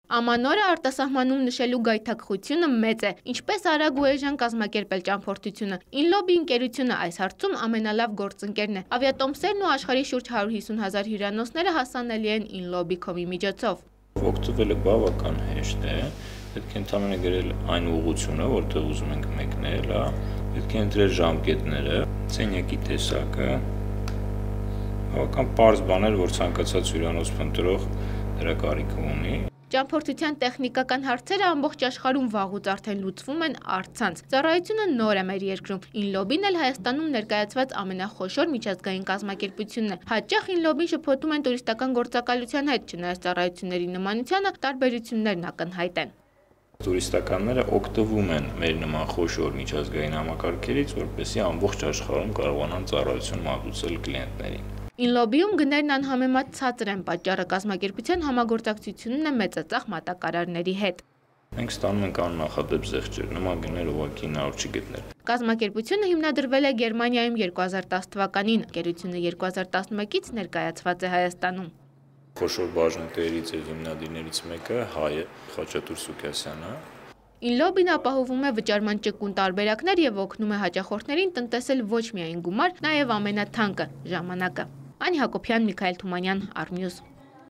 Ամանորը արտասահմանում նշելու գայթակղությունը մեծ է, ինչպես արագ ու էժան կազմակերպել ճամփորդությունը։ Ինլոբի ընկերությունը այս հարցում ամենալավ գործընկերն է։ Ավիատոմսերն ու աշխարհի շուրջ 150,000 հյուրանոցները հասանելի են Inlobby.com-ի միջոցով։ Օգտվելը բավական հեշտ է, պետք է ընդհանրապես գրել այն ուղղությունը, որտեղ ուզում ենք մեկնել, պետք է ընտրել ժամկետները, սենյակի տեսակը, բավական պարզ բաներ, որ ցանկացած հյուրանոց փնտրող դրա կարիքը ունի։ Ճամփորդության տեխնիկական հարցերը ամբողջ աշխարհում վաղուց արդեն լուծվում են առցանց։ Ծառայությունը նոր է մեր երկրում։ Inlobby-ն էլ Հայաստանում ներկայացված ամենախոշոր միջազգային կազմակերպությունն է։ Հաճախ Inlobby-ն շփոթում են տուրիստական գործակալության հետ, չնայած ծառայությունների նմանությանը տարբերություններն ակնհայտ են։ Տուրիստականները օգտվում են մեր նման խոշոր միջազգային համակարգերից, որպեսզի ամբողջ աշխարհում կարողանան ծառայություն մատուցել կլիենտներին։ Inlobby-ում գներն անհամեմատ ցածր են, պատճառը կազմակերպության համագործակցությունն է մեծածախ մատակարարների հետ։ Մենք ստանում ենք աննախադեպ զեղչեր, նման գներ ուղղակի հնարավոր չի գտնել։ Կազմակերպությունը հիմնադրվել է Գերմանիայում 2010 թվականին, ընկերությունը 2011-ից ներկայացված է Հայաստանում։ Խոշոր բաժնետերից եւ հիմնադիրներից մեկը հայ է, Խաչատուր Սուքասյանը։ Inlobby-ն ապահովում է վճարման ճկուն տարբերակներ եւ օգնում է հաճախորդներին տնտեսել ոչ միայն գումար, նաեւ ամենաթանկը՝ ժամանակը։ Անի Հակոբյան, Միքայել Թումանյան, Արմյուզ։